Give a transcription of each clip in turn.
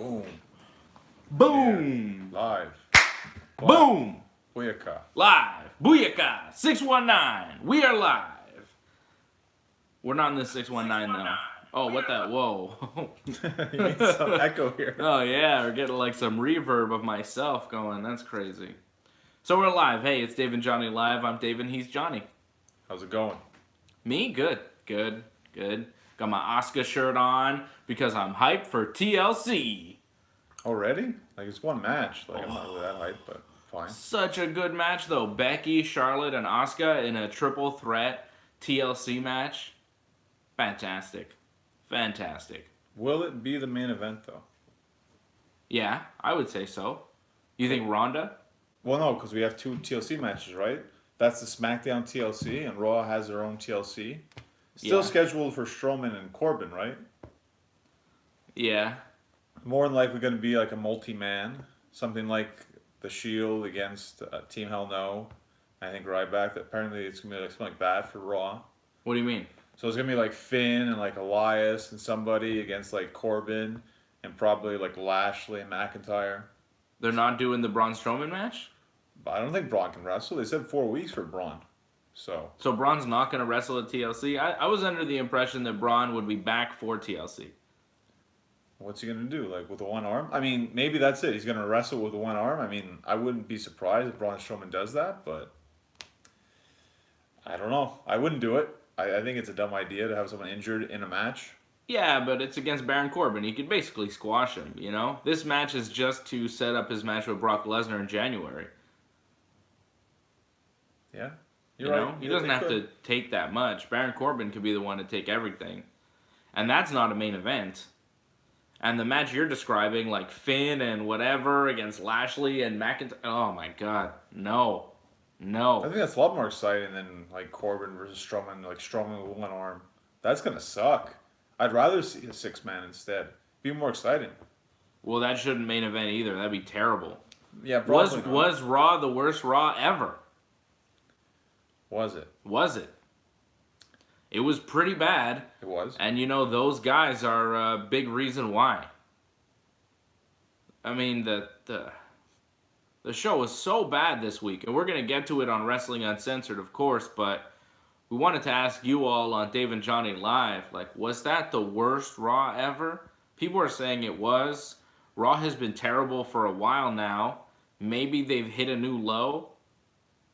Boom. Boom. Yeah. Live. Boom. Booyaka. Live. Booyaka. 619. We are live. We're not in the 619 though. Oh, what that? Whoa. You need some echo here. Oh, yeah. We're getting like some reverb of myself going. That's crazy. So we're live. Hey, it's Dave and Johnny live. I'm Dave and he's Johnny. How's it going? Me? Good. Good. Good. Got my Oscar shirt on because I'm hyped for TLC. Already? Like, it's one match. Like, I'm not really that hyped, but fine. Such a good match, though. Becky, Charlotte, and Asuka in a triple threat TLC match. Fantastic. Fantastic. Will it be the main event, though? Yeah, I would say so. You think Ronda? Well, no, because we have two TLC matches, right? That's the SmackDown TLC, and Raw has their own TLC. Still Yeah. scheduled for Strowman and Corbin, right? Yeah. More than likely going to be like a multi-man. Something like The Shield against Team Hell No. I think Ryback. Apparently it's going to be like something like that for Raw. What do you mean? So it's going to be like Finn and like Elias and somebody against like Corbin and probably like Lashley and McIntyre. They're not doing the Braun Strowman match? But I don't think Braun can wrestle. They said 4 weeks for Braun. So Braun's not going to wrestle at TLC? I was under the impression that Braun would be back for TLC. what's he going to do? Like with the one arm? I mean, maybe that's it. He's going to wrestle with the one arm. I mean, I wouldn't be surprised if Braun Strowman does that, but I don't know. I wouldn't do it. I think it's a dumb idea to have someone injured in a match. Yeah, but it's against Baron Corbin. He could basically squash him, you know? This match is just to set up his match with Brock Lesnar in January. Yeah. You know? He doesn't have to take that much. Baron Corbin could be the one to take everything. And that's not a main event. And the match you're describing, like Finn and whatever against Lashley and McIntyre. Oh my god. No. No. I think that's a lot more exciting than like Corbin versus Strowman, like Strowman with one arm. That's going to suck. I'd rather see a 6-man instead. Be more exciting. Well, that shouldn't main event either. That'd be terrible. Yeah, probably not. Was Raw the worst Raw ever? Was it? Was it? It was pretty bad. It was. And you know, those guys are a big reason why. I mean, the show was so bad this week, and we're going to get to it on Wrestling Uncensored, of course, but we wanted to ask you all on Dave and Johnny Live, like, was that the worst Raw ever? People are saying it was. Raw has been terrible for a while now. Maybe they've hit a new low.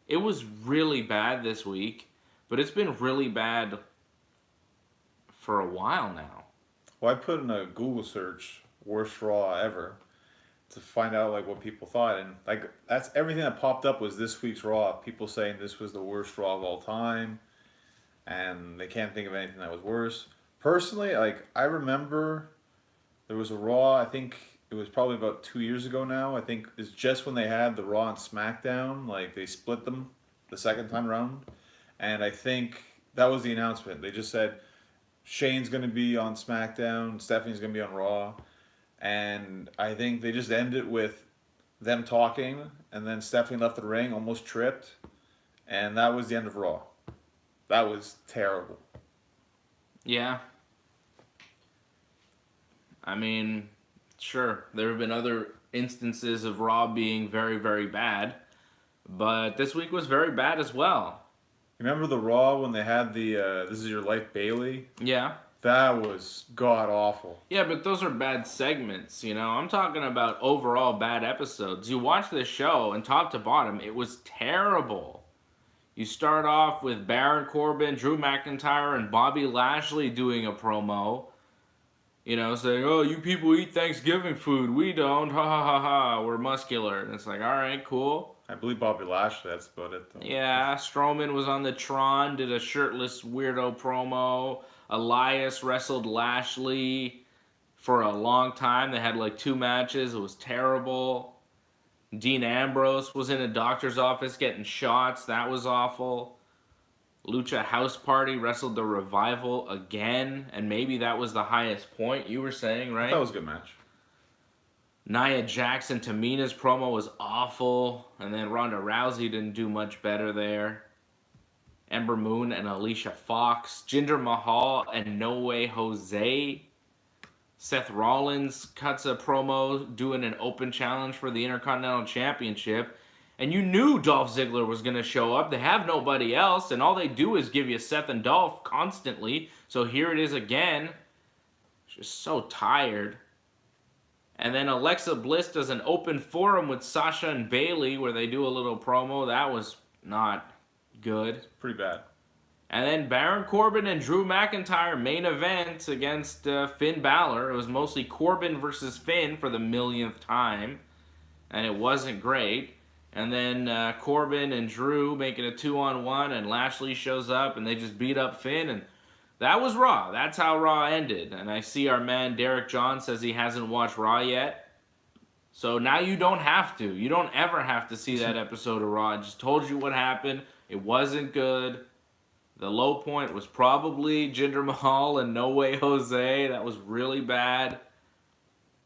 It was really bad this week, but it's been really bad for a while now. Well, I put in a Google search, worst Raw ever, to find out like what people thought, and like that's everything that popped up was this week's Raw. People saying this was the worst Raw of all time, and they can't think of anything that was worse. Personally, like I remember there was a Raw, I think it was probably about 2 years ago now. I think it's just when they had the Raw and SmackDown, like they split them the second time around, and I think that was the announcement. They just said Shane's going to be on SmackDown, Stephanie's going to be on Raw. And I think they just ended with them talking, and then Stephanie left the ring, almost tripped, and that was the end of Raw. That was terrible. Yeah. I mean, sure, there have been other instances of Raw being very, very bad, but this week was very bad as well. Remember the Raw when they had the This Is Your Life Bailey? Yeah. That was god-awful. Yeah, but those are bad segments, you know? I'm talking about overall bad episodes. You watch this show, and top to bottom, it was terrible. You start off with Baron Corbin, Drew McIntyre, and Bobby Lashley doing a promo. You know, saying, oh, you people eat Thanksgiving food. We don't. Ha ha ha ha. We're muscular. And it's like, all right, cool. I believe Bobby Lashley, that's about it, though. Yeah, Strowman was on the Tron, did a shirtless weirdo promo. Elias wrestled Lashley for a long time. They had like 2 matches. It was terrible. Dean Ambrose was in a doctor's office getting shots. That was awful. Lucha House Party wrestled the Revival again, and maybe that was the highest point you were saying, right? That was a good match. Nia Jax and Tamina's promo was awful, and then Ronda Rousey didn't do much better there. Ember Moon and Alicia Fox, Jinder Mahal and No Way Jose. Seth Rollins cuts a promo doing an open challenge for the Intercontinental Championship. And you knew Dolph Ziggler was going to show up. They have nobody else, and all they do is give you Seth and Dolph constantly. So here it is again. Just so tired. And then Alexa Bliss does an open forum with Sasha and Bayley where they do a little promo. That was not good. Pretty bad. And then Baron Corbin and Drew McIntyre main event against Finn Balor. It was mostly Corbin versus Finn for the millionth time. And it wasn't great. And then Corbin and Drew making a 2-on-1, and Lashley shows up, and they just beat up Finn, and that was Raw. That's how Raw ended. And I see our man Derek John says he hasn't watched Raw yet. So now you don't have to. You don't ever have to see that episode of Raw. I just told you what happened. It wasn't good. The low point was probably Jinder Mahal and No Way Jose. That was really bad.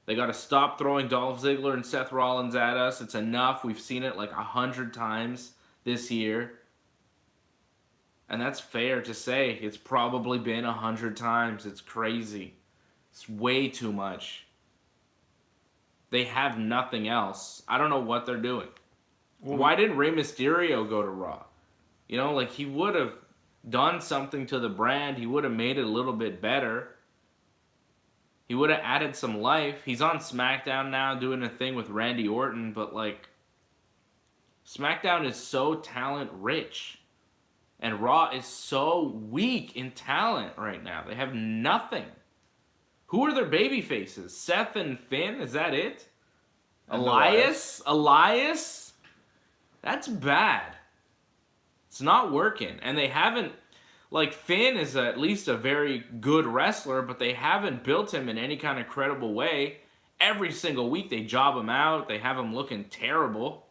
They got to stop throwing Dolph Ziggler and Seth Rollins at us. It's enough. We've seen it like 100 times this year. And that's fair to say. It's probably been 100 times. It's crazy. It's way too much. They have nothing else. I don't know what they're doing. Why didn't Rey Mysterio go to Raw? You know, like he would have done something to the brand. He would have made it a little bit better. He would have added some life. He's on SmackDown now doing a thing with Randy Orton, but like SmackDown is so talent rich. And Raw is so weak in talent right now. They have nothing. Who are their baby faces? Seth and Finn? Is that it? And Elias? Elias? That's bad. It's not working. And they haven't... Like, Finn is at least a very good wrestler, but they haven't built him in any kind of credible way. Every single week they job him out. They have him looking terrible.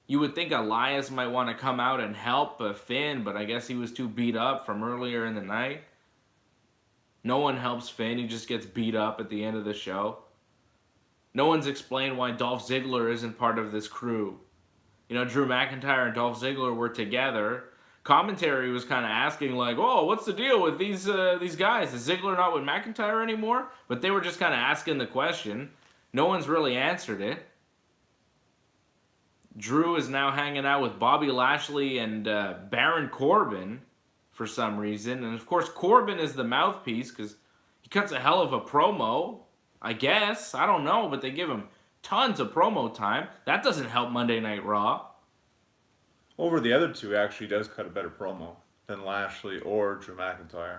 You would think Elias might want to come out and help Finn, but I guess he was too beat up from earlier in the night. No one helps Finn. He just gets beat up at the end of the show. No one's explained why Dolph Ziggler isn't part of this crew. You know, Drew McIntyre and Dolph Ziggler were together. Commentary was kind of asking, like, oh, what's the deal with these guys? Is Ziggler not with McIntyre anymore? But they were just kind of asking the question. No one's really answered it. Drew is now hanging out with Bobby Lashley and Baron Corbin for some reason. And, of course, Corbin is the mouthpiece because he cuts a hell of a promo, I guess. I don't know, but they give him tons of promo time. That doesn't help Monday Night Raw. Over the other two, actually does cut a better promo than Lashley or Drew McIntyre.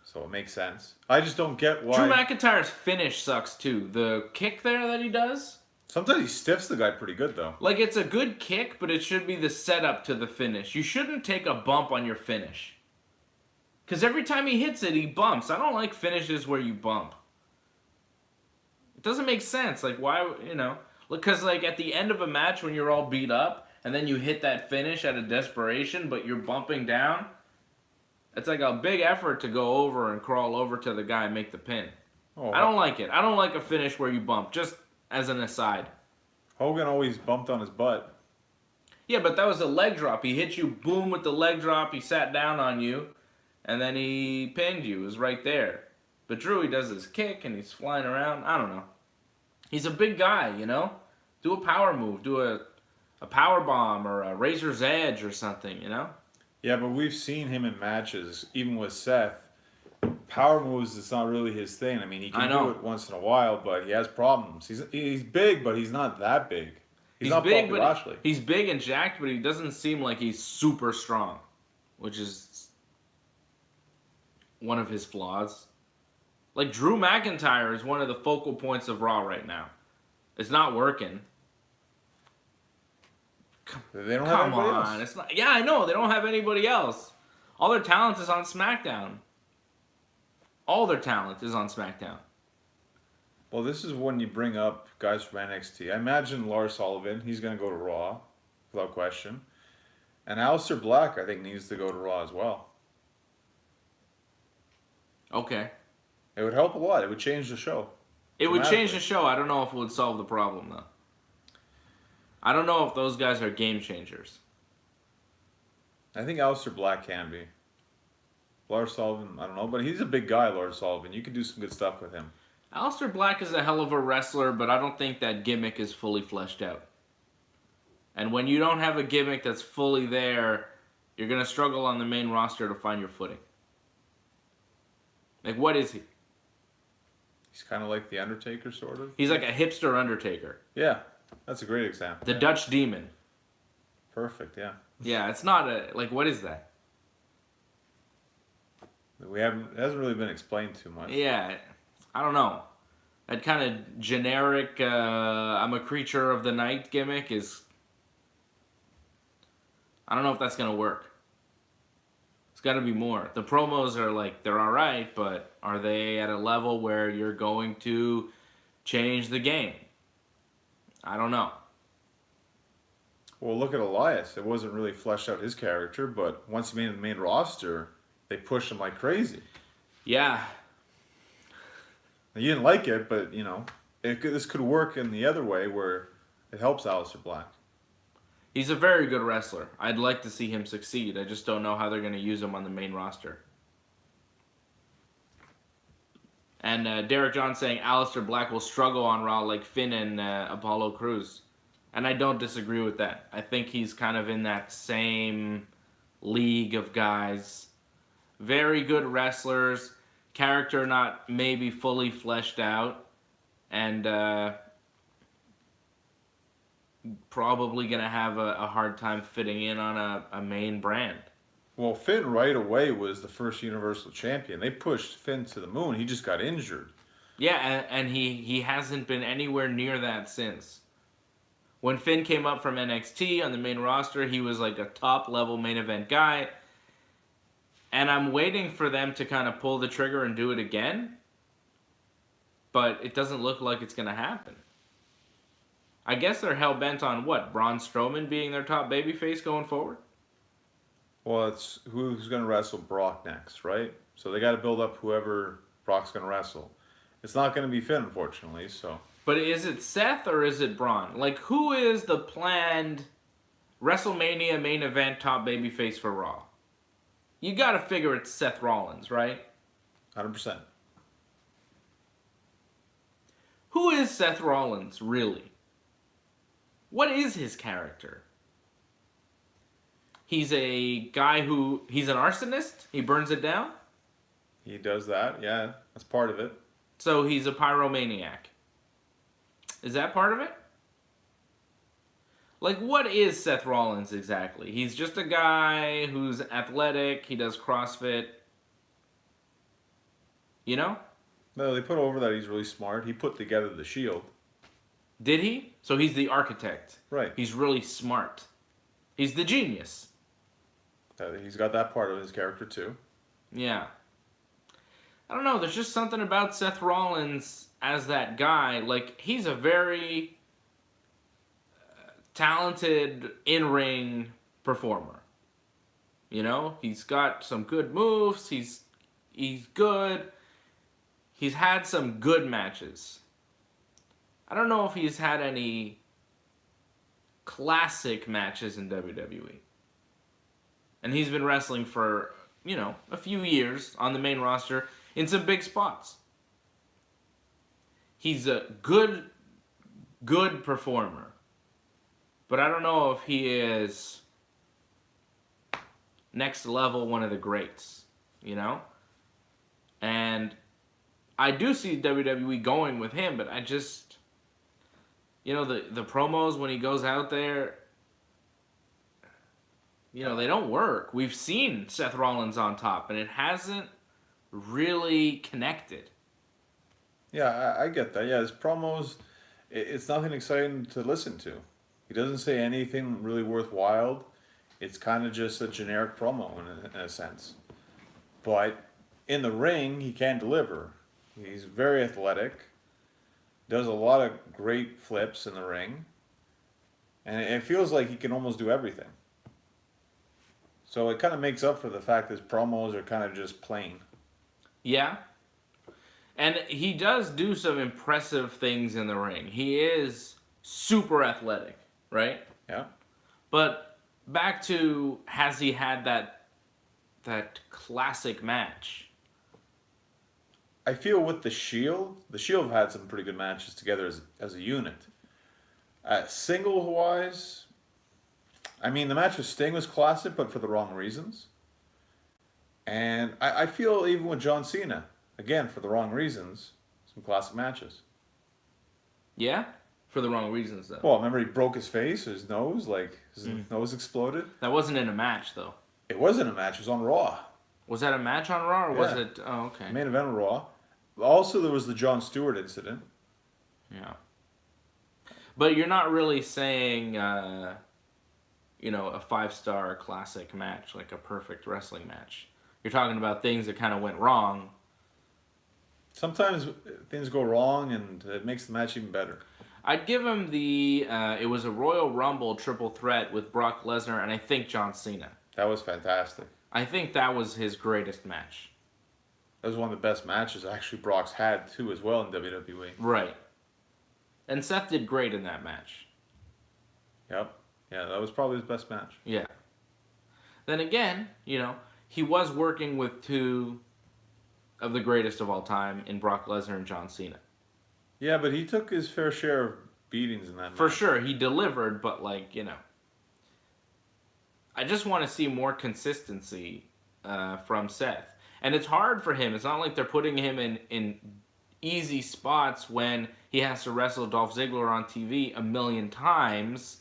So it makes sense. I just don't get why... Drew McIntyre's finish sucks, too. The kick there that he does... Sometimes he stiffs the guy pretty good, though. Like, it's a good kick, but it should be the setup to the finish. You shouldn't take a bump on your finish. Because every time he hits it, he bumps. I don't like finishes where you bump. It doesn't make sense. Like, why, you know... Because, like, at the end of a match when you're all beat up, and then you hit that finish out of desperation, but you're bumping down, it's like a big effort to go over and crawl over to the guy and make the pin. Oh, I don't like it. I don't like a finish where you bump, just as an aside. Hogan always bumped on his butt. Yeah, but that was a leg drop. He hit you, boom, with the leg drop. He sat down on you, and then he pinned you. It was right there. But Drew, he does his kick, and he's flying around. I don't know. He's a big guy, you know? Do a power move. Do a power bomb or a razor's edge or something, you know? Yeah, but we've seen him in matches, even with Seth. Power moves, it's not really his thing. I mean, he can do it once in a while, but he has problems. He's big, but he's not that big. He's not big, Bobby Lashley. He's big and jacked, but he doesn't seem like he's super strong, which is one of his flaws. Like, Drew McIntyre is one of the focal points of Raw right now. It's not working. They don't have anybody else. It's not. Yeah, I know. They don't have anybody else. All their talent is on SmackDown. All their talent is on SmackDown. Well, this is when you bring up guys from NXT. I imagine Lars Sullivan, he's going to go to Raw, without question. And Aleister Black, I think, needs to go to Raw as well. Okay. It would help a lot. It would change the show. It would change the show. I don't know if it would solve the problem, though. I don't know if those guys are game changers. I think Aleister Black can be. Lars Sullivan, I don't know, but he's a big guy, Lars Sullivan. You could do some good stuff with him. Aleister Black is a hell of a wrestler, but I don't think that gimmick is fully fleshed out. And when you don't have a gimmick that's fully there, you're going to struggle on the main roster to find your footing. Like, what is he? He's kind of like the Undertaker, sort of. He's like a hipster Undertaker. Yeah, that's a great example. The Dutch Demon. Perfect, yeah. Yeah, it's not a... Like, what is that? It hasn't really been explained too much. Yeah, I don't know. That kind of generic, I'm a creature of the night gimmick is... I don't know if that's going to work. It's got to be more. The promos are like, they're alright, but are they at a level where you're going to change the game? I don't know. Well, look at Elias. It wasn't really fleshed out his character, but once he made the main roster, they pushed him like crazy. Yeah. Now, you didn't like it, but, this could work in the other way where it helps Aleister Black. He's a very good wrestler. I'd like to see him succeed. I just don't know how they're going to use him on the main roster. And Derek John saying Aleister Black will struggle on Raw like Finn and Apollo Crews. And I don't disagree with that. I think he's kind of in that same league of guys. Very good wrestlers. Character not maybe fully fleshed out. And probably going to have a hard time fitting in on a main brand. Well, Finn right away was the first Universal Champion. They pushed Finn to the moon. He just got injured. Yeah, and he hasn't been anywhere near that since. When Finn came up from NXT on the main roster, he was like a top-level main event guy. And I'm waiting for them to kind of pull the trigger and do it again. But it doesn't look like it's going to happen. I guess they're hell-bent on what? Braun Strowman being their top babyface going forward? Well, it's who's going to wrestle Brock next, right? So they got to build up whoever Brock's going to wrestle. It's not going to be Finn, unfortunately, so... But is it Seth or is it Braun? Like, who is the planned WrestleMania main event top babyface for Raw? You gotta figure it's Seth Rollins, right? 100%. Who is Seth Rollins, really? What is his character? He's a guy he's an arsonist? He burns it down? He does that, yeah. That's part of it. So he's a pyromaniac. Is that part of it? Like, what is Seth Rollins exactly? He's just a guy who's athletic, he does CrossFit. You know? No, they put over that he's really smart. He put together the Shield. Did he? So he's the architect. Right. He's really smart. He's the genius. He's got that part of his character, too. Yeah. I don't know, there's just something about Seth Rollins as that guy. Like, he's a very talented in-ring performer. You know? He's got some good moves. He's good. He's had some good matches. I don't know if he's had any classic matches in WWE. And he's been wrestling for, a few years on the main roster in some big spots. He's a good performer. But I don't know if he is next level one of the greats, And I do see WWE going with him, but I just, the promos when he goes out there, they don't work. We've seen Seth Rollins on top, and it hasn't really connected. Yeah, I get that. Yeah, his promos, it's nothing exciting to listen to. He doesn't say anything really worthwhile. It's kind of just a generic promo in a sense. But in the ring, he can deliver. He's very athletic. Does a lot of great flips in the ring. And it feels like he can almost do everything. So it kind of makes up for the fact that his promos are kind of just plain. Yeah. And he does do some impressive things in the ring. He is super athletic, right? Yeah. But back to, has he had that classic match. I feel with the Shield have had some pretty good matches together as a unit. Single wise, I mean, the match with Sting was classic, but for the wrong reasons. And I feel even with John Cena, again, for the wrong reasons, some classic matches. Yeah? For the wrong reasons, though. Well, remember he broke his face, his nose, like his nose exploded? That wasn't in a match, though. It wasn't a match, it was on Raw. Was that a match on Raw, or was Yeah. it... Oh, okay. Main event of Raw. Also, there was the Jon Stewart incident. Yeah. But you're not really saying, a 5-star classic match, like a perfect wrestling match. You're talking about things that kind of went wrong. Sometimes things go wrong, and it makes the match even better. I'd give him it was a Royal Rumble triple threat with Brock Lesnar and I think John Cena. That was fantastic. I think that was his greatest match. That was one of the best matches actually Brock's had too as well in WWE. Right. And Seth did great in that match. Yep. Yeah, that was probably his best match. Yeah. Then again, he was working with two of the greatest of all time in Brock Lesnar and John Cena. Yeah, but he took his fair share of beatings in that match. For sure, he delivered, but I just want to see more consistency from Seth. And it's hard for him. It's not like they're putting him in easy spots when he has to wrestle Dolph Ziggler on TV a million times,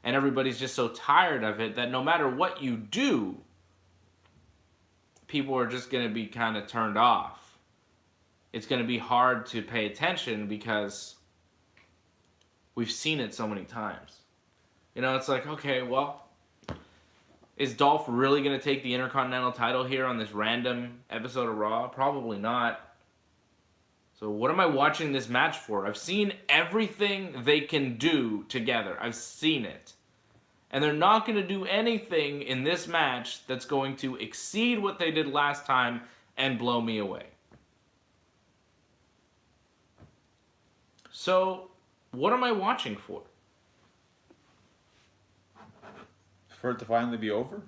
and everybody's just so tired of it that no matter what you do, people are just going to be kind of turned off. It's going to be hard to pay attention because we've seen it so many times. It's like, okay, well, is Dolph really going to take the Intercontinental title here on this random episode of Raw? Probably not. So what am I watching this match for? I've seen everything they can do together. I've seen it. And they're not going to do anything in this match that's going to exceed what they did last time and blow me away. So, what am I watching for? For it to finally be over?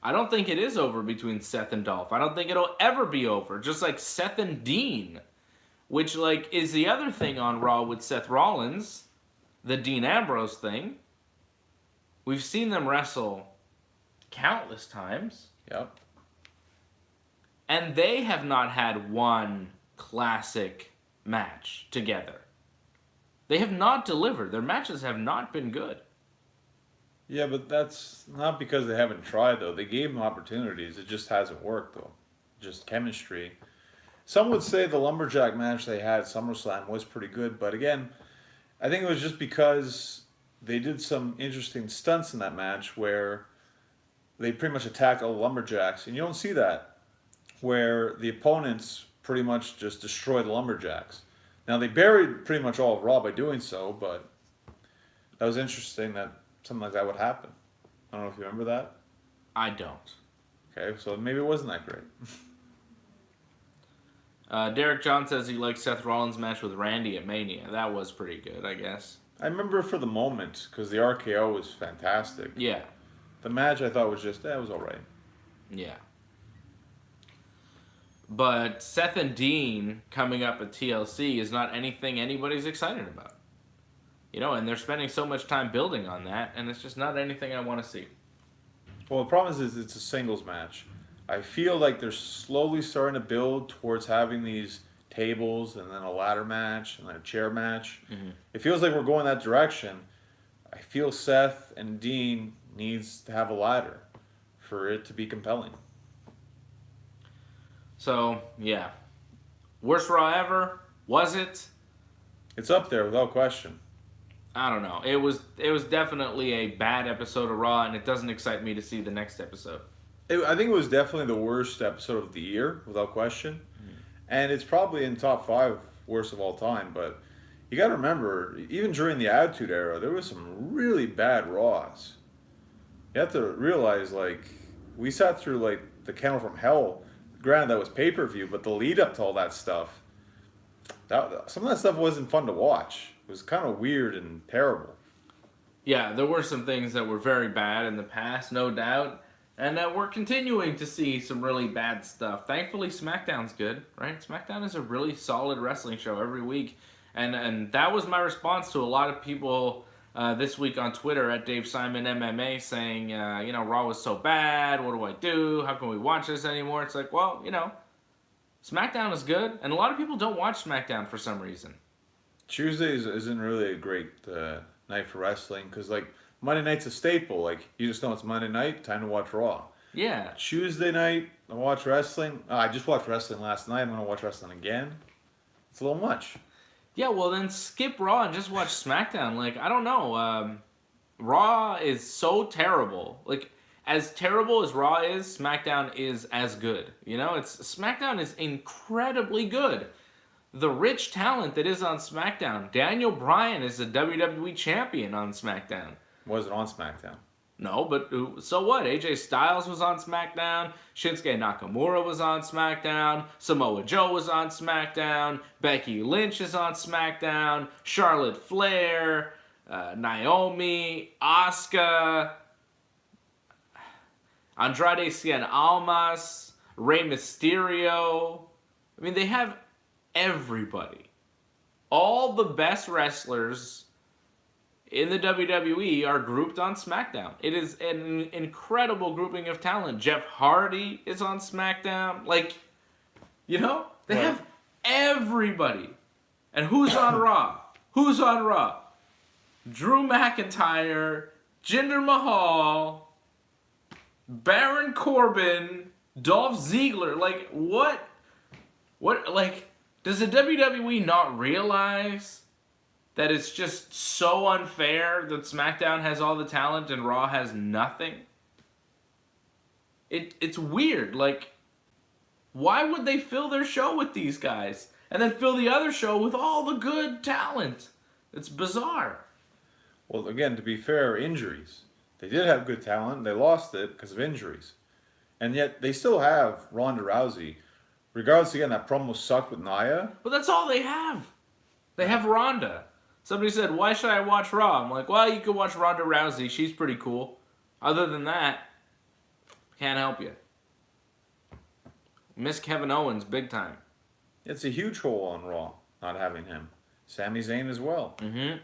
I don't think it is over between Seth and Dolph. I don't think it'll ever be over. Just like Seth and Dean, which is the other thing on Raw with Seth Rollins, the Dean Ambrose thing. We've seen them wrestle countless times. Yep. And they have not had one classic match together. They have not delivered. Their matches have not been good. Yeah, but that's not because they haven't tried, though. They gave them opportunities. It just hasn't worked, though. Just chemistry. Some would say the Lumberjack match they had at SummerSlam was pretty good, but again, I think it was just because they did some interesting stunts in that match where they pretty much attacked all the Lumberjacks, and you don't see that, where the opponents pretty much just destroy the Lumberjacks. Now, they buried pretty much all of Raw by doing so, but that was interesting that something like that would happen. I don't know if you remember that. I don't. Okay, so maybe it wasn't that great. Derek John says he liked Seth Rollins' match with Randy at Mania. That was pretty good, I guess. I remember for the moment, because the RKO was fantastic. Yeah. The match I thought was just, it was alright. Yeah. But Seth and Dean coming up at TLC is not anything anybody's excited about. And they're spending so much time building on that, and it's just not anything I want to see. Well, the problem is it's a singles match. I feel like they're slowly starting to build towards having these tables and then a ladder match and then a chair match. Mm-hmm. It feels like we're going that direction. I feel Seth and Dean needs to have a ladder for it to be compelling. So, yeah. Worst Raw ever? Was it? It's up there without question. I don't know. It was definitely a bad episode of Raw, and it doesn't excite me to see the next episode. I think it was definitely the worst episode of the year, without question. Mm-hmm. And it's probably in top 5 worst of all time. But you got to remember, even during the Attitude Era, there was some really bad Raws. You have to realize, we sat through, the Kennel from Hell. Granted, that was pay-per-view, but the lead-up to all that stuff, some of that stuff wasn't fun to watch. It was kind of weird and terrible. Yeah, there were some things that were very bad in the past, no doubt. And we're continuing to see some really bad stuff. Thankfully, SmackDown's good, right? SmackDown is a really solid wrestling show every week. And that was my response to a lot of people this week on Twitter at Dave Simon MMA saying, Raw was so bad. What do I do? How can we watch this anymore? It's like, well, SmackDown is good. And a lot of people don't watch SmackDown for some reason. Tuesdays isn't really a great night for wrestling because, like, Monday night's a staple. Like, you just know it's Monday night, time to watch Raw. Yeah. Tuesday night, I watch wrestling. I just watched wrestling last night. I'm going to watch wrestling again. It's a little much. Yeah, well, then skip Raw and just watch SmackDown. Like, I don't know. Raw is so terrible. Like, as terrible as Raw is, SmackDown is as good. SmackDown is incredibly good. The rich talent that is on SmackDown. Daniel Bryan is a WWE champion on SmackDown. Wasn't on SmackDown. No, but so what? AJ Styles was on SmackDown. Shinsuke Nakamura was on SmackDown. Samoa Joe was on SmackDown. Becky Lynch is on SmackDown. Charlotte Flair, Naomi, Asuka, Andrade Cien Almas, Rey Mysterio. I mean, they have everybody. All the best wrestlers in the WWE are grouped on SmackDown. It is an incredible grouping of talent. Jeff Hardy is on SmackDown. They have everybody. And who's on Raw? Who's on Raw? Drew McIntyre, Jinder Mahal, Baron Corbin, Dolph Ziggler. Does the WWE not realize that it's just so unfair that SmackDown has all the talent and Raw has nothing? It's weird. Why would they fill their show with these guys and then fill the other show with all the good talent? It's bizarre. Well, again, to be fair, injuries. They did have good talent. They lost it because of injuries. And yet, they still have Ronda Rousey. Regardless, again, that promo sucked with Nia. But that's all they have. They have Ronda. Somebody said, why should I watch Raw? I'm like, well, you can watch Ronda Rousey. She's pretty cool. Other than that, can't help you. Miss Kevin Owens big time. It's a huge hole on Raw, not having him. Sami Zayn as well. Mm-hmm.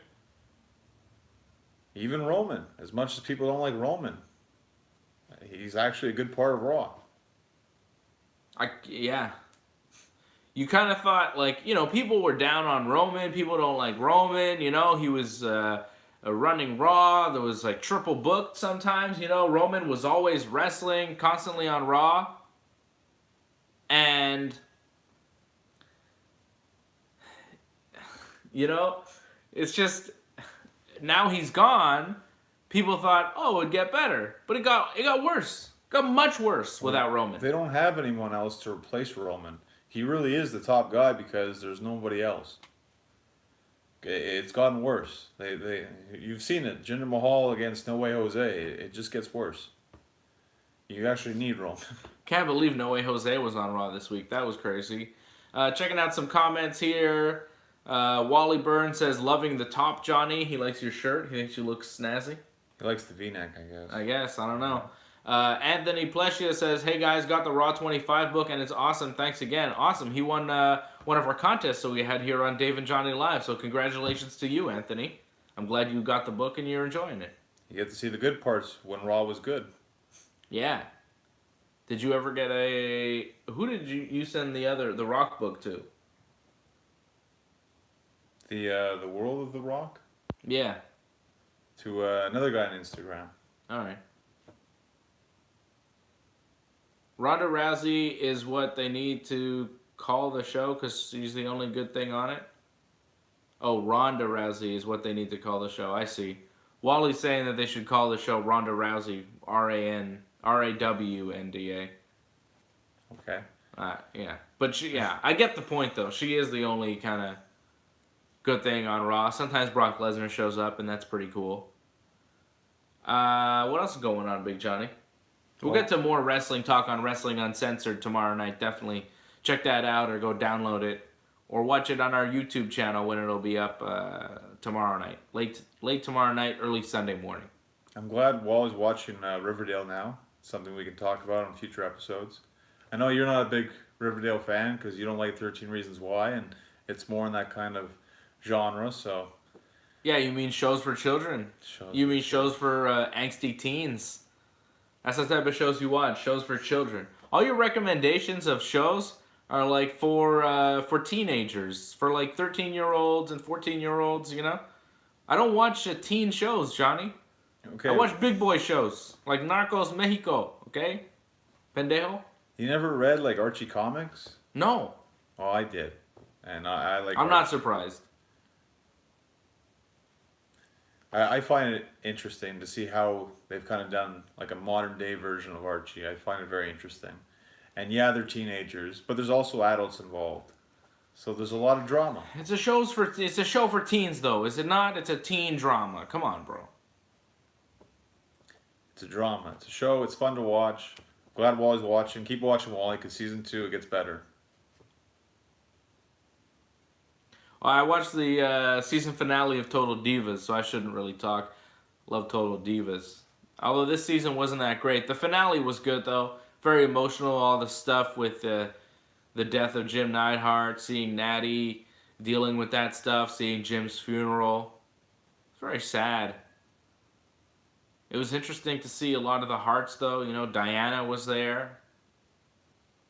Even Roman. As much as people don't like Roman, he's actually a good part of Raw. Yeah. You kind of thought, people were down on Roman. People don't like Roman. He was running Raw. There was, triple booked sometimes. Roman was always wrestling, constantly on Raw. And, it's just, now he's gone. People thought, oh, it would get better. But it got worse. It got much worse without Roman. They don't have anyone else to replace Roman. He really is the top guy because there's nobody else. It's gotten worse. You've seen it. Jinder Mahal against No Way Jose. It just gets worse. You actually need Roman. Can't believe No Way Jose was on Raw this week. That was crazy. Checking out some comments here. Wally Byrne says, loving the top, Johnny. He likes your shirt. He thinks you look snazzy. He likes the V-neck, I guess. I don't know. Anthony Plescia says, hey guys, got the Raw 25 book and it's awesome. Thanks again. Awesome. He won one of our contests that we had here on Dave and Johnny Live. So congratulations to you, Anthony. I'm glad you got the book and you're enjoying it. You get to see the good parts when Raw was good. Yeah. Did you ever get who did you send the Rock book to? The World of the Rock? Yeah. To another guy on Instagram. All right. Ronda Rousey is what they need to call the show because she's the only good thing on it. Oh, Ronda Rousey is what they need to call the show. I see. Wally's saying that they should call the show Ronda Rousey, RAWNDA. Okay. Yeah. But I get the point though. She is the only kind of good thing on Raw. Sometimes Brock Lesnar shows up and that's pretty cool. What else is going on, Big Johnny? We'll get to more wrestling talk on Wrestling Uncensored tomorrow night. Definitely check that out or go download it or watch it on our YouTube channel when it'll be up tomorrow night. Late tomorrow night, early Sunday morning. I'm glad Wally's watching Riverdale now. something we can talk about on future episodes. I know you're not a big Riverdale fan because you don't like 13 Reasons Why, and it's more in that kind of genre. So Yeah, you mean shows for children? shows. You mean shows for angsty teens? That's the type of shows you watch. Shows for children. All your recommendations of shows are like for teenagers, for like 13-year-olds and 14-year-olds. You know, I don't watch teen shows, Johnny. Okay. I watch big boy shows like Narcos Mexico. Okay, pendejo. You never read like Archie comics? No, Oh, I did, and I like. I'm not surprised. I find it interesting to see how they've kind of done like a modern day version of Archie. I find it very interesting. And yeah, they're teenagers, but there's also adults involved. So there's a lot of drama. It's a show for teens though, is it not? It's a teen drama. Come on, bro. It's a drama. It's a show. It's fun to watch. Glad Wally's watching. Keep watching Wally because season 2 it gets better. Well, I watched the season finale of Total Divas, so I shouldn't really talk. Love Total Divas. Although this season wasn't that great. The finale was good, though. Very emotional, all the stuff with the death of Jim Neidhart, seeing Natty dealing with that stuff, seeing Jim's funeral. It's very sad. It was interesting to see a lot of the Harts, though. You know, Diana was there.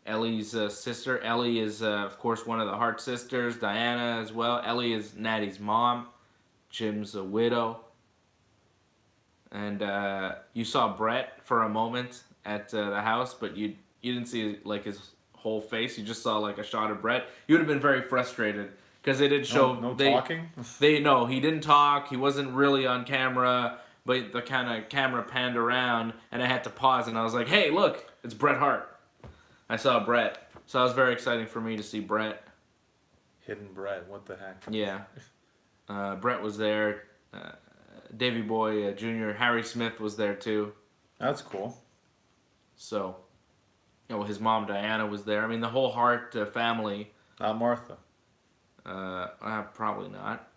Ellie's sister. Ellie is, of course, one of the Hart sisters. Diana as well. Ellie is Natty's mom. Jim's a widow. And you saw Brett for a moment at the house, but you didn't see like his whole face. You just saw like a shot of Brett. You would have been very frustrated because they didn't show No talking. No, he didn't talk. He wasn't really on camera, but the kind of camera panned around, and I had to pause, and I was like, "Hey, look, it's Bret Hart." I saw Brett, so it was very exciting for me to see Brett. Hidden Brett. What the heck? Yeah, Brett was there. Davy Boy Jr. Harry Smith was there too. That's cool. So, you know, his mom Diana was there. I mean, the whole Hart family. Not Martha. Probably not.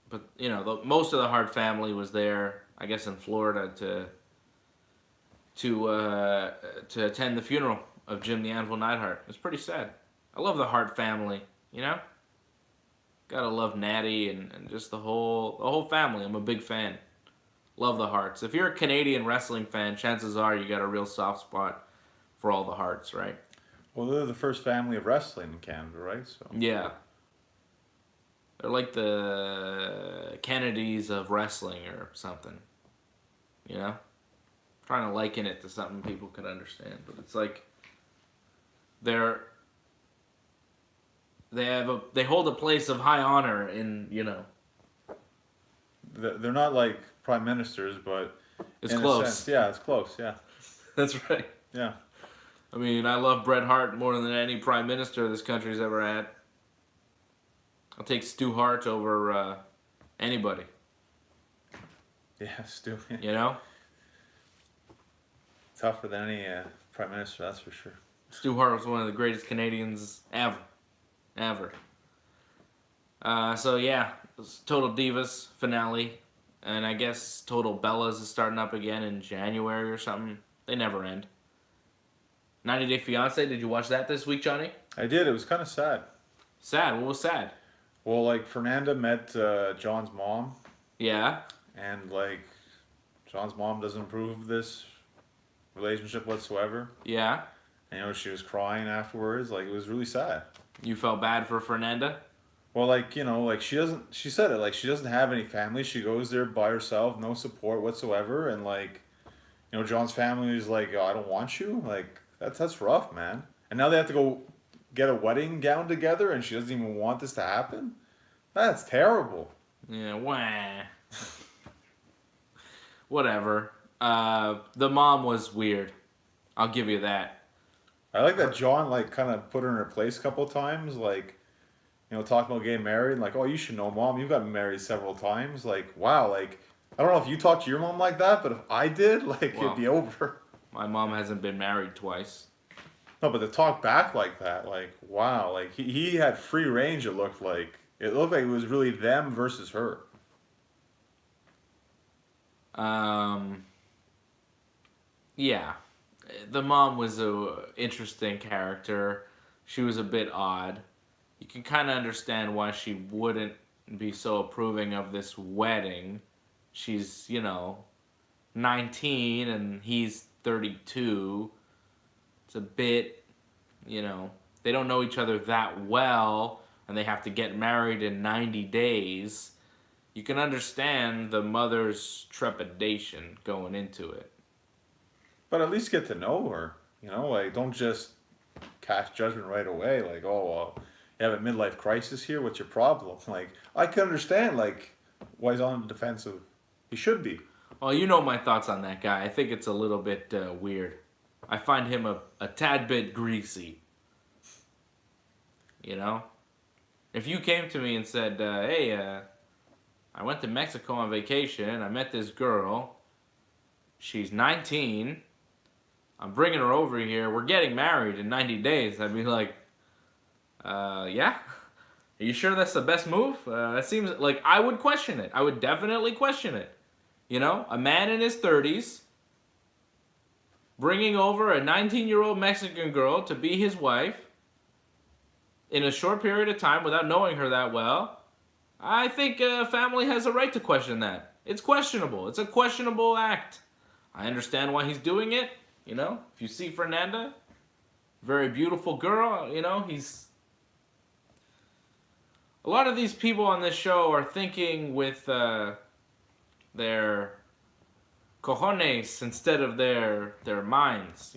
But you know, most of the Hart family was there. I guess in Florida to attend the funeral of Jim the Anvil Neidhart. It's pretty sad. I love the Hart family. You know, gotta love Natty and just the whole family. I'm a big fan. Love the Harts. If you're a Canadian wrestling fan, chances are you got a real soft spot for all the Harts, right? Well, they're the first family of wrestling in Canada, right? So Yeah. They're like the Kennedys of wrestling or something. You know? Trying to liken it to something people could understand, but it's like they hold a place of high honor in, you know. they're not like prime ministers, but It's in a close. sense, yeah, it's close. Yeah, That's right. yeah. I mean, I love Bret Hart more than any prime minister this country's ever had. I'll take Stu Hart over anybody. Yeah, Stu. You know? Tougher than any prime minister, that's for sure. Stu Hart was one of the greatest Canadians ever. Ever. So yeah, Total Divas finale. And I guess Total Bellas is starting up again in January or something. They never end. 90 Day Fiance, did you watch that this week, Johnny? I did. It was kind of sad. Sad. What was sad? Well, like Fernanda met John's mom, Yeah. and like John's mom doesn't approve of this relationship whatsoever. Yeah. And, you know, she was crying afterwards. Like, it was really sad. You felt bad for Fernanda? Well, like, you know, like she said it, like she doesn't have any family. She goes there by herself, no support whatsoever. And like, you know, John's family is like, oh, I don't want you. Like, that's rough, man. And now they have to go get a wedding gown together and she doesn't even want this to happen. That's terrible. Yeah, wah. Whatever. The mom was weird. I'll give you that. I like that John, like, kind of put her in her place a couple of times. Like, you know, talking about getting married. And like, oh, you should know, Mom. You've gotten married several times. Like, wow. Like, I don't know if you talked to your mom like that, but if I did, like, Well, it'd be over. My mom hasn't been married twice. No, but to talk back like that, like, wow. Like, he had free range, it looked like. It looked like it was really them versus her. Yeah. the mom was a interesting character. She was a bit odd. You can kind of understand why she wouldn't be so approving of this wedding. She's, 19 and he's 32. It's a bit, they don't know each other that well and they have to get married in 90 days. You can understand the mother's trepidation going into it. But at least get to know her. Like don't just cast judgment right away. Like, oh, well, you have a midlife crisis here. What's your problem? Like, I can understand like why he's on the defensive. He should be. Well, you know my thoughts on that guy. I think it's a little bit weird. I find him a tad bit greasy. If you came to me and said, hey, I went to Mexico on vacation. I met this girl. She's 19. I'm bringing her over here. We're getting married in 90 days. I'd be like, yeah? Are you sure that's the best move? That seems like I would question it. I would definitely question it. A man in his 30s bringing over a 19-year-old Mexican girl to be his wife in a short period of time without knowing her that well. I think a family has a right to question that. It's questionable. It's a questionable act. I understand why he's doing it. If you see Fernanda, very beautiful girl, he's... A lot of these people on this show are thinking with their cojones instead of their minds,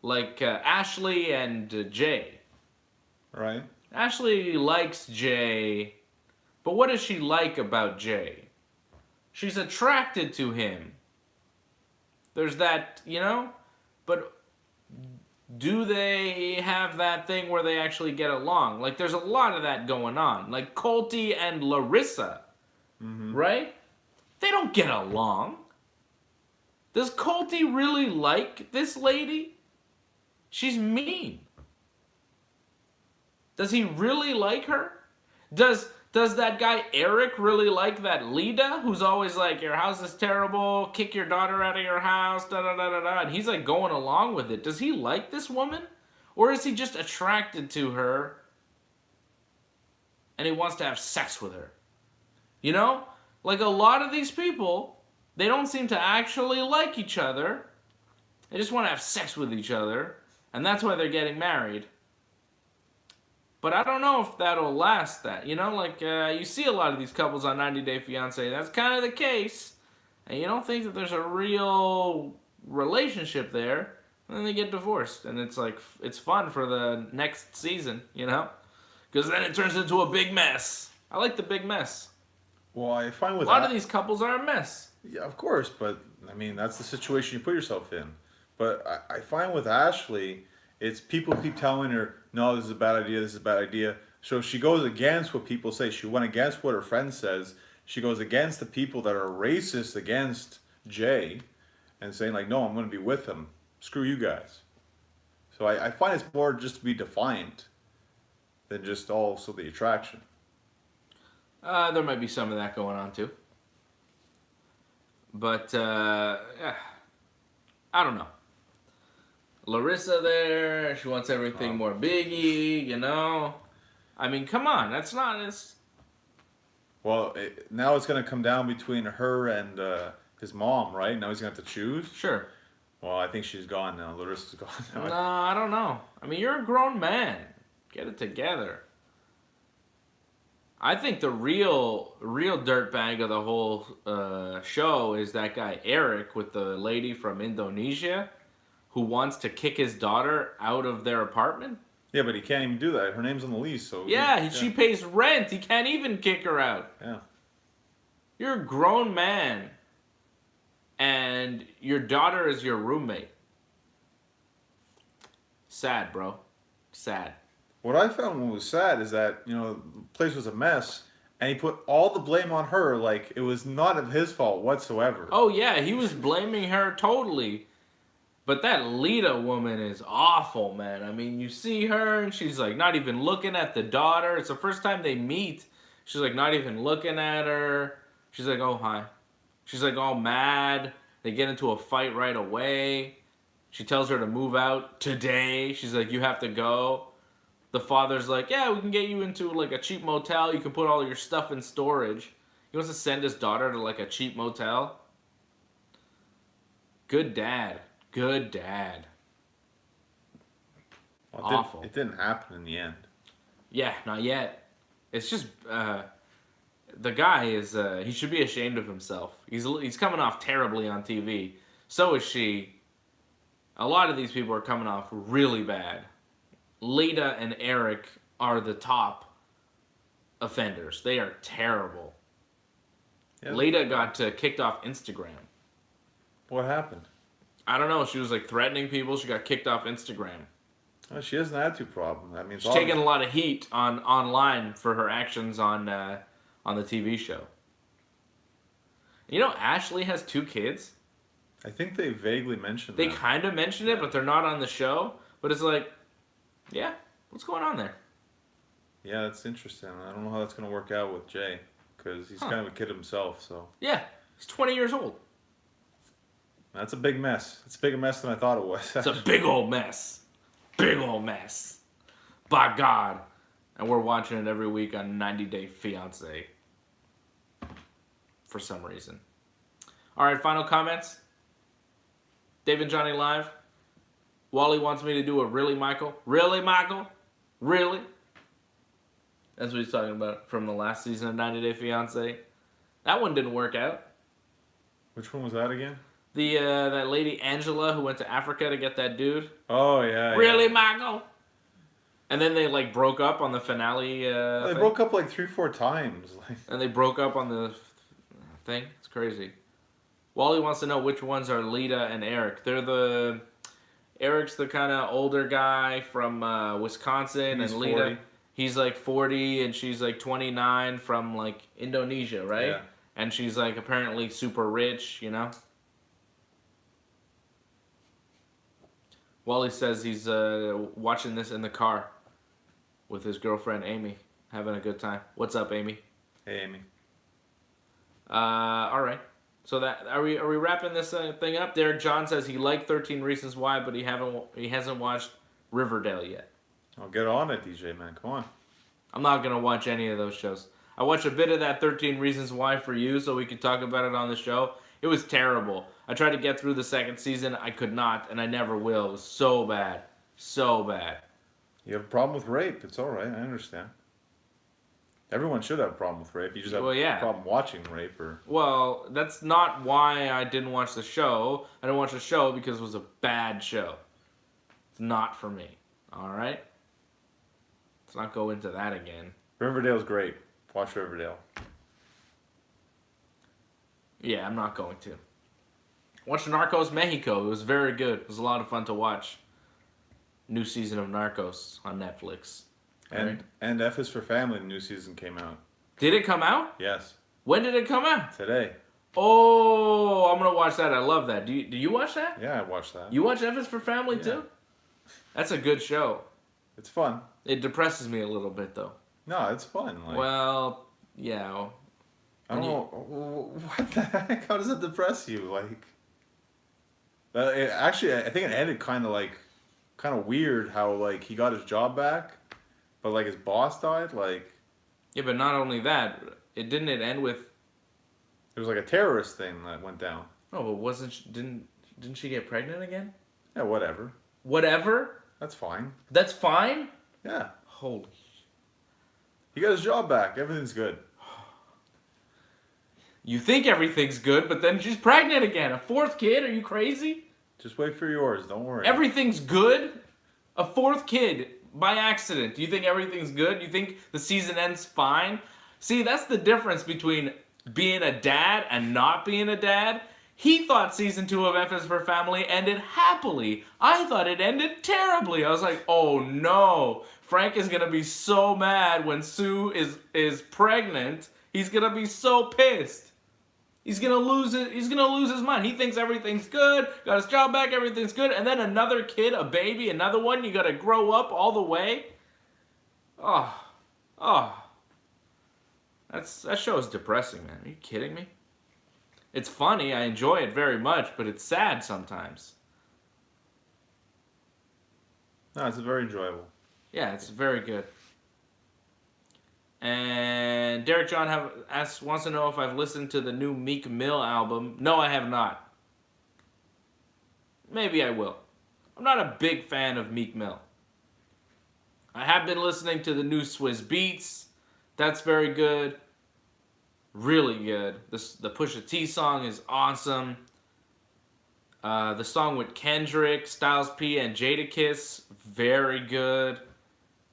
Like Ashley and Jay. Right. Ashley likes Jay, but what does she like about Jay? She's attracted to him. There's that, but do they have that thing where they actually get along? Like, there's a lot of that going on. Like, Colty and Larissa, right? They don't get along. Does Colty really like this lady? She's mean. Does he really like her? Does that guy Eric really like that Lida, who's always like, your house is terrible, kick your daughter out of your house, da-da-da-da-da, and he's like going along with it. Does he like this woman? Or is he just attracted to her and he wants to have sex with her? Like a lot of these people, they don't seem to actually like each other. They just want to have sex with each other, and that's why they're getting married. But I don't know if that'll last that. You see a lot of these couples on 90 Day Fiancé. That's kind of the case. And you don't think that there's a real relationship there. And then they get divorced. And it's like, it's fun for the next season, Because then it turns into a big mess. I like the big mess. Well, I find with a lot of these couples are a mess. Yeah, of course. But, that's the situation you put yourself in. But I find with Ashley... It's people keep telling her, no, this is a bad idea, this is a bad idea. So she goes against what people say. She went against what her friend says. She goes against the people that are racist against Jay and saying, like, no, I'm going to be with him. Screw you guys. So I find it's more just to be defiant than just also the attraction. There might be some of that going on, too. But, yeah, I don't know. Larissa there, she wants everything more biggie, come on, that's not as... Well, now it's going to come down between her and his mom, right? Now he's going to have to choose? Sure. Well, I think she's gone now. Larissa's gone now. No, I don't know. You're a grown man. Get it together. I think the real dirtbag of the whole show is that guy Eric with the lady from Indonesia who wants to kick his daughter out of their apartment. Yeah, but he can't even do that. Her name's on the lease, so... Yeah, she pays rent. He can't even kick her out. Yeah. You're a grown man, and your daughter is your roommate. Sad, bro. Sad. What I found was sad is that, the place was a mess, and he put all the blame on her, like, it was not of his fault whatsoever. Oh, yeah, he was blaming her totally. But that Lita woman is awful, man. You see her, and she's, like, not even looking at the daughter. It's the first time they meet. She's, like, not even looking at her. She's like, oh, hi. She's, like, all mad. They get into a fight right away. She tells her to move out today. She's like, you have to go. The father's like, yeah, we can get you into like a cheap motel. You can put all your stuff in storage. He wants to send his daughter to like a cheap motel. Good dad. Good dad. Well, Awful. It didn't happen in the end. Yeah, not yet. It's just the guy is he should be ashamed of himself. He's coming off terribly on TV. So is she. A lot of these people are coming off really bad. Lita and Eric are the top offenders. They are terrible. Yeah. Lita got kicked off Instagram. What happened? I don't know. She was like threatening people. She got kicked off Instagram. Well, she has an attitude problem. I mean, She's taking a lot of heat online for her actions on the TV show. You know, Ashley has 2 kids. I think they vaguely mentioned They that. kind of mentioned it, but they're not on the show. But it's like, yeah, what's going on there? Yeah, that's interesting. I don't know how that's going to work out with Jay, because he's kind of a kid himself, so. Yeah, he's 20 years old. That's a big mess. It's a bigger mess than I thought it was. It's a big old mess. Big old mess. By God. And we're watching it every week on 90 Day Fiancé. For some reason. All right, final comments. Dave and Johnny live. Wally wants me to do a really, Michael? Really, Michael? Really? That's what he's talking about from the last season of 90 Day Fiancé. That one didn't work out. Which one was that again? The that lady Angela who went to Africa to get that dude. Oh, yeah. Really, yeah. Michael? And then they like broke up on the finale. They thing. broke up like 3-4 times. Like. And they broke up on the thing. It's crazy. Wally wants to know which ones are Lita and Eric. Eric's the kind of older guy from Wisconsin, He's and Lita, 40. he's like 40, and she's like 29 from like Indonesia, right? Yeah. And she's like apparently super rich, you know? Wally says he's watching this in the car with his girlfriend Amy, having a good time. What's up, Amy? Hey, Amy. All right. So that are we wrapping this thing up? Derek John says he liked 13 Reasons Why, but he hasn't watched Riverdale yet. Oh, get on it, DJ, man. Come on. I'm not gonna watch any of those shows. I watched a bit of that 13 Reasons Why for you, so we could talk about it on the show. It was terrible. I tried to get through the second season. I could not, and I never will. It was so bad. So bad. You have a problem with rape. It's all right. I understand. Everyone should have a problem with rape. You just have a problem watching rape. Well, that's not why I didn't watch the show. I didn't watch the show because it was a bad show. It's not for me. All right? Let's not go into that again. Riverdale's great. Watch Riverdale. Yeah, I'm not going to. Watch Narcos Mexico. It was very good. It was a lot of fun to watch. New season of Narcos on Netflix. And F is for Family, the new season came out. Did it come out? Yes. When did it come out? Today. Oh, I'm gonna watch that. I love that. Do you watch that? Yeah, I watched that. You watch F is for Family too? That's a good show. It's fun. It depresses me a little bit though. No, it's fun. Like, Well, yeah. I don't know. What the heck? How does it depress you? Like, actually, I think it ended kind of weird how, like, he got his job back, but, like, his boss died. Like, Yeah, but not only that, it end with. it was like a terrorist thing that went down. Oh, but didn't she get pregnant again? Yeah, whatever. Whatever. That's fine. That's fine. Yeah. Holy. He got his job back. Everything's good. You think everything's good, but then she's pregnant again. A 4th kid? Are you crazy? Just wait for yours. Don't worry. Everything's good? A 4th kid by accident. Do you think everything's good? You think the season ends fine? See, that's the difference between being a dad and not being a dad. He thought season 2 of F is for Family ended happily. I thought it ended terribly. I was like, oh no. Frank is going to be so mad when Sue is pregnant. He's going to be so pissed. He's gonna lose it. He's gonna lose his mind. He thinks everything's good, got his job back, everything's good, and then another kid, a baby, another one. You gotta grow up all the way. That show is depressing, man. Are you kidding me? It's funny. I enjoy it very much, but it's sad sometimes. No, it's very enjoyable. Yeah, it's very good. And Derek John wants to know if I've listened to the new Meek Mill album. No, I have not. Maybe I will. I'm not a big fan of Meek Mill. I have been listening to the new Swizz Beats. That's very good. Really good. The Pusha T song is awesome. The song with Kendrick, Styles P, and Jadakiss, very good.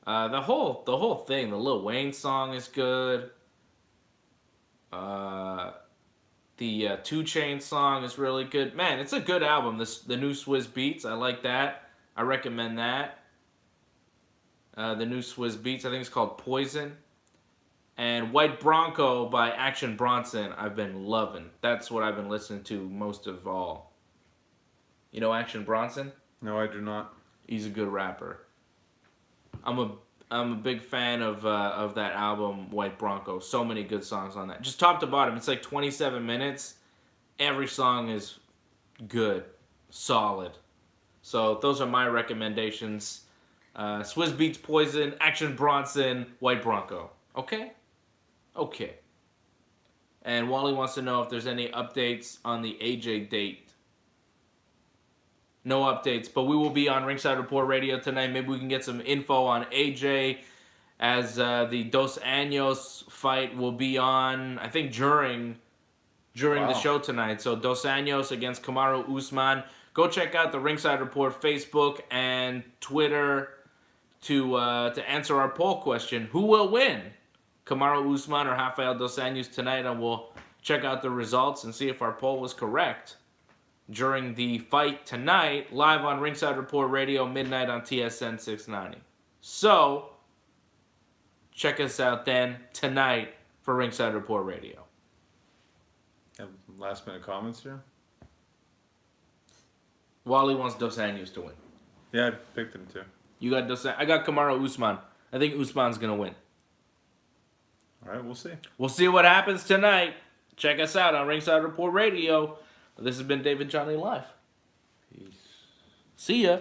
The whole thing, the Lil Wayne song is good. The 2 Chainz song is really good. Man, it's a good album. The new Swizz Beats, I like that. I recommend that. The new Swizz Beats, I think it's called Poison. And White Bronco by Action Bronson, I've been loving. That's what I've been listening to most of all. You know Action Bronson? No, I do not. He's a good rapper. I'm a big fan of that album, White Bronco. So many good songs on that. Just top to bottom, it's like 27 minutes. Every song is good, solid. So those are my recommendations. Swizz Beats, Poison, Action Bronson, White Bronco. Okay? Okay. And Wally wants to know if there's any updates on the AJ date. No updates, but we will be on Ringside Report Radio tonight. Maybe we can get some info on AJ as the Dos Anjos fight will be on, I think, during the show tonight. So Dos Anjos against Kamaru Usman. Go check out the Ringside Report Facebook and Twitter to answer our poll question. Who will win? Kamaru Usman or Rafael Dos Anjos tonight, and we'll check out the results and see if our poll was correct. During the fight tonight, live on Ringside Report Radio, midnight on TSN 690. So, check us out then tonight for Ringside Report Radio. Have last minute comments here? Wally wants Dos Anjos to win. Yeah, I picked him too. You got Dos Anjos. I got Kamaru Usman. I think Usman's going to win. All right, we'll see. We'll see what happens tonight. Check us out on Ringside Report Radio. This has been David Johnny Live. Peace. See ya.